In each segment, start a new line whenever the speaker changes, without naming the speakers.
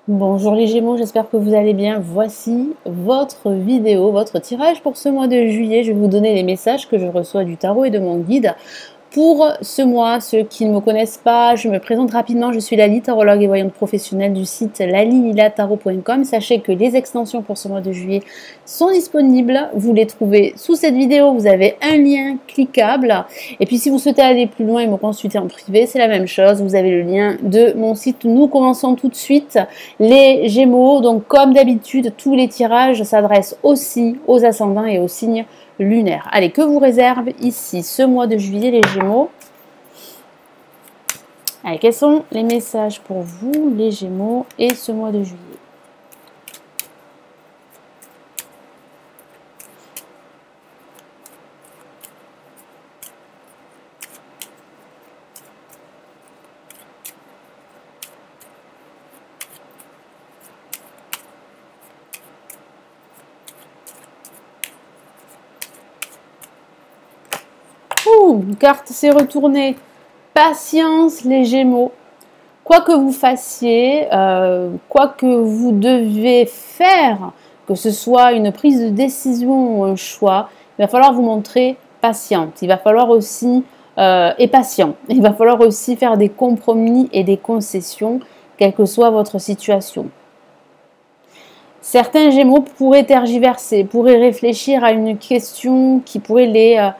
Bonjour les Gémeaux, j'espère que vous allez bien. Voici votre vidéo, votre tirage pour ce mois de juillet. Je vais vous donner les messages que je reçois du tarot et de mon guide. Pour ce mois, ceux qui ne me connaissent pas, je me présente rapidement. Je suis Lali, tarologue et voyante professionnelle du site lalililatarot.com. Sachez que les extensions pour ce mois de juillet sont disponibles. Vous les trouvez sous cette vidéo. Vous avez un lien cliquable. Et puis si vous souhaitez aller plus loin et me consulter en privé, c'est la même chose. Vous avez le lien de mon site. Nous commençons tout de suite les Gémeaux. Donc comme d'habitude, tous les tirages s'adressent aussi aux ascendants et aux signes lunaire. Allez, que vous réserve ici ce mois de juillet les Gémeaux? Allez, quels sont les messages pour vous les Gémeaux et ce mois de juillet? Une carte s'est retournée. Patience les Gémeaux. Quoi que vous fassiez, quoi que vous devez faire, que ce soit une prise de décision ou un choix, il va falloir vous montrer patiente. Il va falloir aussi, et patient, il va falloir aussi faire des compromis et des concessions, quelle que soit votre situation. Certains Gémeaux pourraient tergiverser, pourraient réfléchir à une question qui pourrait les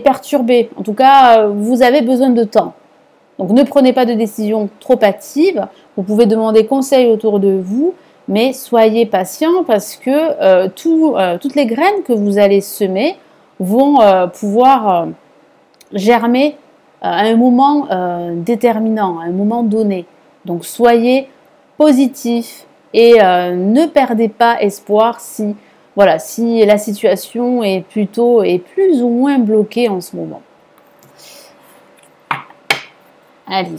perturber. En tout cas, vous avez besoin de temps. Donc ne prenez pas de décision trop hâtive. Vous pouvez demander conseil autour de vous, mais soyez patient parce que toutes les graines que vous allez semer vont pouvoir germer à un moment déterminant, à un moment donné. Donc soyez positif et ne perdez pas espoir si la situation est plus ou moins bloquée en ce moment. Allez,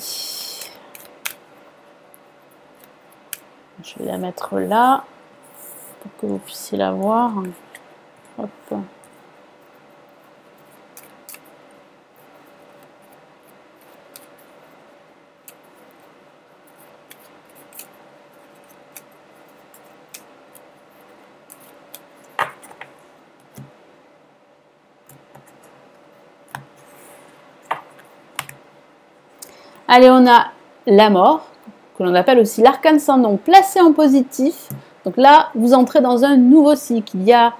je vais la mettre là pour que vous puissiez la voir. Hop. Allez, on a la mort, que l'on appelle aussi l'arcane sans nom, placé en positif. Donc là, vous entrez dans un nouveau cycle. Il y a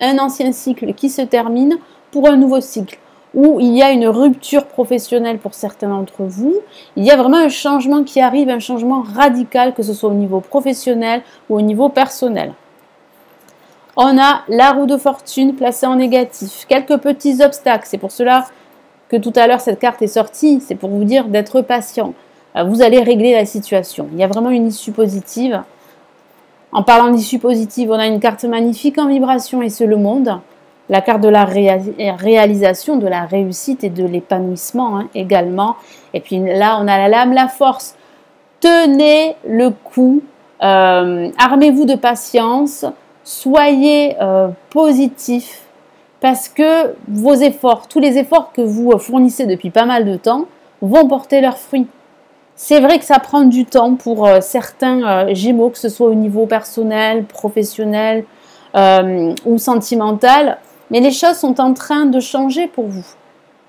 un ancien cycle qui se termine pour un nouveau cycle, où il y a une rupture professionnelle pour certains d'entre vous. Il y a vraiment un changement qui arrive, un changement radical, que ce soit au niveau professionnel ou au niveau personnel. On a la roue de fortune placée en négatif. Quelques petits obstacles, c'est pour cela que tout à l'heure cette carte est sortie, c'est pour vous dire d'être patient. Vous allez régler la situation. Il y a vraiment une issue positive. En parlant d'issue positive, on a une carte magnifique en vibration et c'est le monde. La carte de la réalisation, de la réussite et de l'épanouissement également. Et puis là, on a la lame, la force. Tenez le coup. Armez-vous de patience. Soyez positif. Parce que vos efforts, tous les efforts que vous fournissez depuis pas mal de temps, vont porter leurs fruits. C'est vrai que ça prend du temps pour certains Gémeaux, que ce soit au niveau personnel, professionnel ou sentimental, mais les choses sont en train de changer pour vous.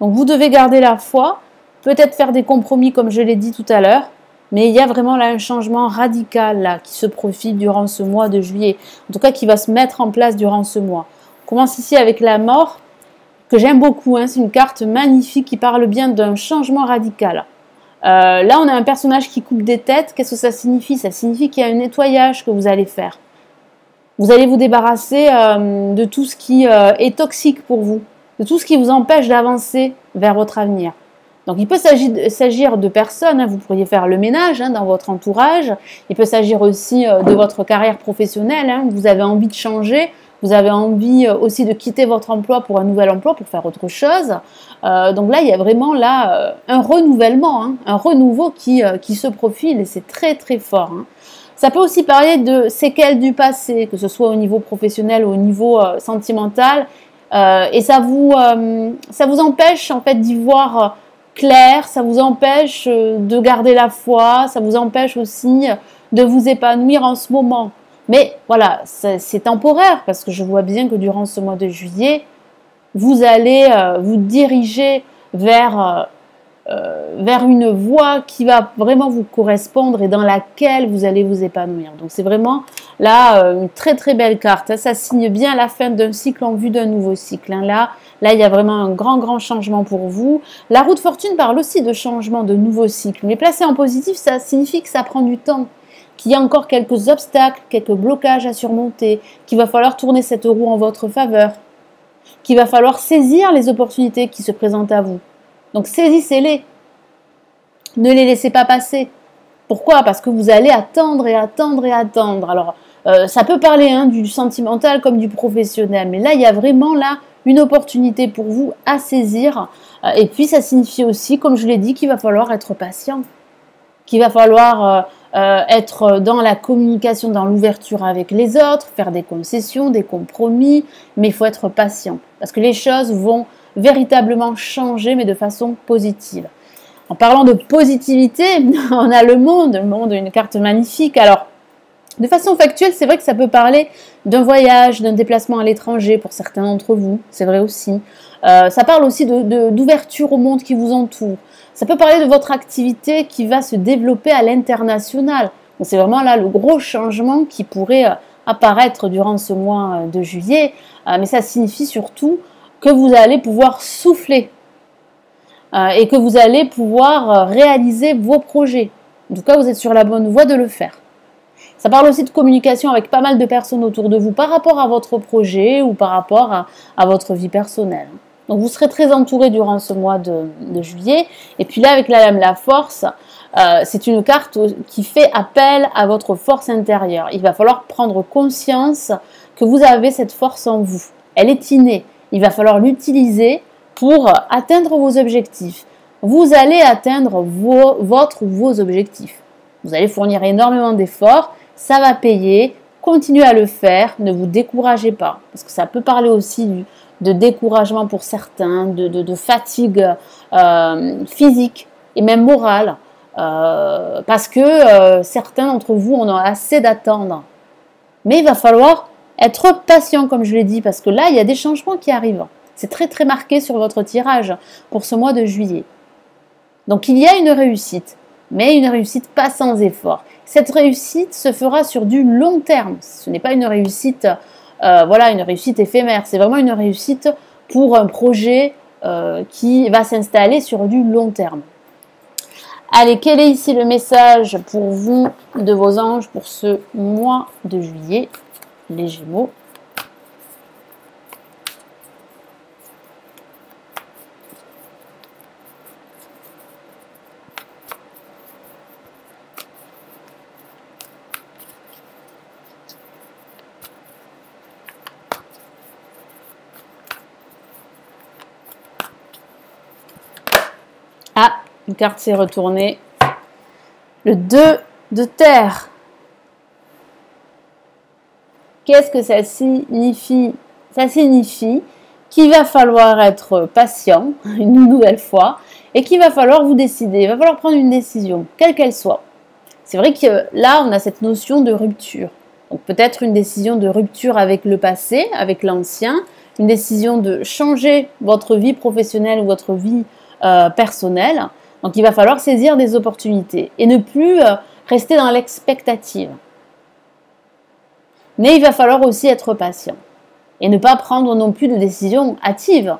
Donc vous devez garder la foi, peut-être faire des compromis comme je l'ai dit tout à l'heure, mais il y a vraiment là un changement radical là, qui se profile durant ce mois de juillet, en tout cas qui va se mettre en place durant ce mois. On commence ici avec la mort, que j'aime beaucoup. C'est une carte magnifique qui parle bien d'un changement radical. Là, on a un personnage qui coupe des têtes. Qu'est-ce que ça signifie? Ça signifie qu'il y a un nettoyage que vous allez faire. Vous allez vous débarrasser de tout ce qui est toxique pour vous, de tout ce qui vous empêche d'avancer vers votre avenir. Donc, il peut s'agir de personnes. Vous pourriez faire le ménage dans votre entourage. Il peut s'agir aussi de votre carrière professionnelle. Vous avez envie de changer. Vous avez envie aussi de quitter votre emploi pour un nouvel emploi, pour faire autre chose. Donc là, il y a vraiment un renouvellement, un renouveau qui se profile et c'est très très fort. Ça peut aussi parler de séquelles du passé, que ce soit au niveau professionnel ou au niveau sentimental. Et ça vous empêche en fait d'y voir clair, ça vous empêche de garder la foi, ça vous empêche aussi de vous épanouir en ce moment. Mais voilà, c'est temporaire parce que je vois bien que durant ce mois de juillet, vous allez vous diriger vers une voie qui va vraiment vous correspondre et dans laquelle vous allez vous épanouir. Donc c'est vraiment là une très très belle carte. Ça signe bien la fin d'un cycle en vue d'un nouveau cycle. Là, il y a vraiment un grand changement pour vous. La roue de fortune parle aussi de changement, de nouveau cycle. Mais placé en positif, ça signifie que ça prend du temps, qu'il y a encore quelques obstacles, quelques blocages à surmonter, qu'il va falloir tourner cette roue en votre faveur, qu'il va falloir saisir les opportunités qui se présentent à vous. Donc saisissez-les. Ne les laissez pas passer. Pourquoi? Parce que vous allez attendre et attendre et attendre. Alors, ça peut parler du sentimental comme du professionnel, mais là, il y a vraiment une opportunité pour vous à saisir. Et puis, ça signifie aussi, comme je l'ai dit, qu'il va falloir être patient, qu'il va falloir être dans la communication, dans l'ouverture avec les autres, faire des concessions, des compromis, mais il faut être patient parce que les choses vont véritablement changer, mais de façon positive. En parlant de positivité, on a le monde, une carte magnifique. Alors, de façon factuelle, c'est vrai que ça peut parler d'un voyage, d'un déplacement à l'étranger pour certains d'entre vous, c'est vrai aussi. Ça parle aussi d'ouverture au monde qui vous entoure. Ça peut parler de votre activité qui va se développer à l'international. Donc c'est vraiment là le gros changement qui pourrait apparaître durant ce mois de juillet. Mais ça signifie surtout que vous allez pouvoir souffler et que vous allez pouvoir réaliser vos projets. En tout cas, vous êtes sur la bonne voie de le faire. Ça parle aussi de communication avec pas mal de personnes autour de vous par rapport à votre projet ou par rapport à votre vie personnelle. Donc vous serez très entouré durant ce mois de juillet. Et puis là, avec la lame la force, c'est une carte qui fait appel à votre force intérieure. Il va falloir prendre conscience que vous avez cette force en vous. Elle est innée. Il va falloir l'utiliser pour atteindre vos objectifs. Vous allez atteindre vos objectifs. Vous allez fournir énormément d'efforts, ça va payer, continuez à le faire, ne vous découragez pas. Parce que ça peut parler aussi de découragement pour certains, de fatigue physique et même morale. Parce que certains d'entre vous en ont assez d'attendre. Mais il va falloir être patient, comme je l'ai dit, parce que là, il y a des changements qui arrivent. C'est très très marqué sur votre tirage pour ce mois de juillet. Donc il y a une réussite, mais une réussite pas sans effort. Cette réussite se fera sur du long terme. Ce n'est pas une réussite, une réussite éphémère. C'est vraiment une réussite pour un projet qui va s'installer sur du long terme. Allez, quel est ici le message pour vous de vos anges pour ce mois de juillet, les Gémeaux? Ah, une carte s'est retournée. Le 2 de terre. Qu'est-ce que ça signifie? Ça signifie qu'il va falloir être patient, une nouvelle fois, et qu'il va falloir vous décider. Il va falloir prendre une décision, quelle qu'elle soit. C'est vrai que là, on a cette notion de rupture. Donc peut-être une décision de rupture avec le passé, avec l'ancien, une décision de changer votre vie professionnelle ou votre vie personnelle. Donc il va falloir saisir des opportunités et ne plus rester dans l'expectative. Mais il va falloir aussi être patient et ne pas prendre non plus de décisions hâtives.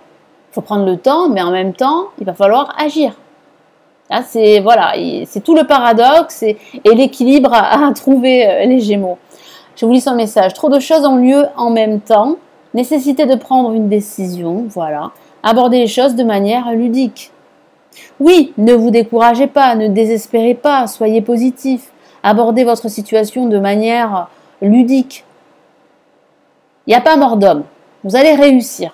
Il faut prendre le temps, mais en même temps, il va falloir agir. Là, c'est tout le paradoxe et l'équilibre à trouver les Gémeaux. Je vous lis son message. Trop de choses ont lieu en même temps. Nécessité de prendre une décision. Voilà. Aborder les choses de manière ludique. Oui, ne vous découragez pas, ne désespérez pas, soyez positif. Abordez votre situation de manière ludique. Il n'y a pas mort d'homme. Vous allez réussir.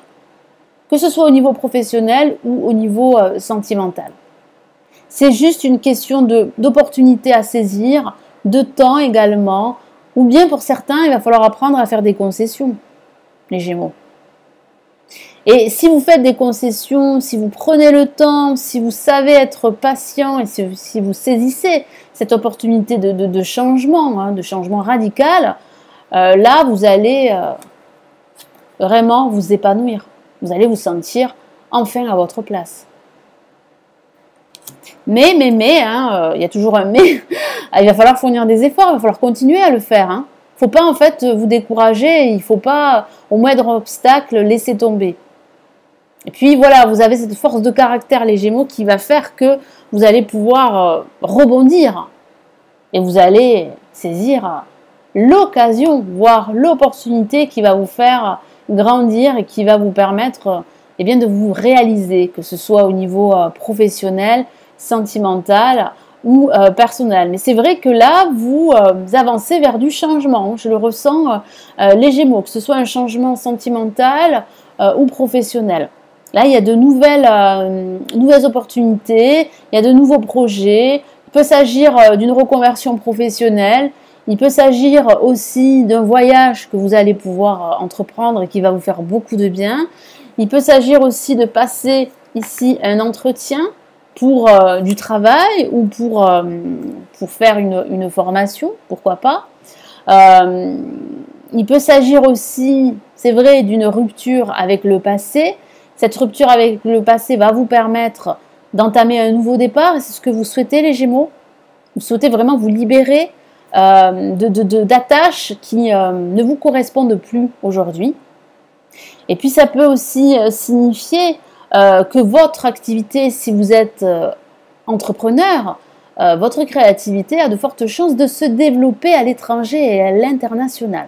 Que ce soit au niveau professionnel ou au niveau sentimental. C'est juste une question d'opportunité à saisir, de temps également, ou bien pour certains, il va falloir apprendre à faire des concessions, les Gémeaux. Et si vous faites des concessions, si vous prenez le temps, si vous savez être patient et si vous saisissez cette opportunité de changement, hein, de changement radical, là, vous allez vraiment vous épanouir. Vous allez vous sentir enfin à votre place. Mais, hein, y a toujours un mais, il va falloir fournir des efforts, il va falloir continuer à le faire. Hein. Faut pas en fait vous décourager, il faut pas au moindre obstacle laisser tomber. Et puis voilà, vous avez cette force de caractère les Gémeaux qui va faire que vous allez pouvoir rebondir et vous allez saisir l'occasion, voire l'opportunité qui va vous faire grandir et qui va vous permettre eh bien, de vous réaliser, que ce soit au niveau professionnel, sentimental ou personnel. Mais c'est vrai que là, vous avancez vers du changement. Je le ressens, les Gémeaux, que ce soit un changement sentimental ou professionnel. Là, il y a de nouvelles opportunités, il y a de nouveaux projets. Il peut s'agir d'une reconversion professionnelle. Il peut s'agir aussi d'un voyage que vous allez pouvoir entreprendre et qui va vous faire beaucoup de bien. Il peut s'agir aussi de passer ici un entretien pour du travail ou pour faire une formation, pourquoi pas. Il peut s'agir aussi, c'est vrai, d'une rupture avec le passé. Cette rupture avec le passé va vous permettre d'entamer un nouveau départ. C'est ce que vous souhaitez, les Gémeaux. Vous souhaitez vraiment vous libérer d'attaches qui ne vous correspondent plus aujourd'hui. Et puis ça peut aussi signifier que votre activité, si vous êtes entrepreneur, votre créativité a de fortes chances de se développer à l'étranger et à l'international.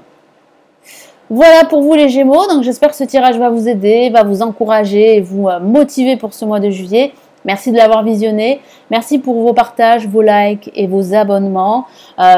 Voilà pour vous les Gémeaux, donc j'espère que ce tirage va vous aider, va vous encourager et vous motiver pour ce mois de juillet. Merci de l'avoir visionné. Merci pour vos partages, vos likes et vos abonnements.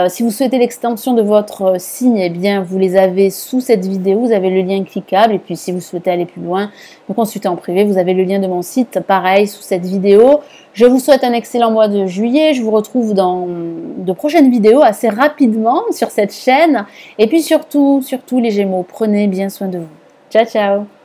Si vous souhaitez l'extension de votre signe, eh bien, vous les avez sous cette vidéo. Vous avez le lien cliquable. Et puis, si vous souhaitez aller plus loin, me consulter en privé, vous avez le lien de mon site, pareil, sous cette vidéo. Je vous souhaite un excellent mois de juillet. Je vous retrouve dans de prochaines vidéos assez rapidement sur cette chaîne. Et puis, surtout, les Gémeaux, prenez bien soin de vous. Ciao, ciao!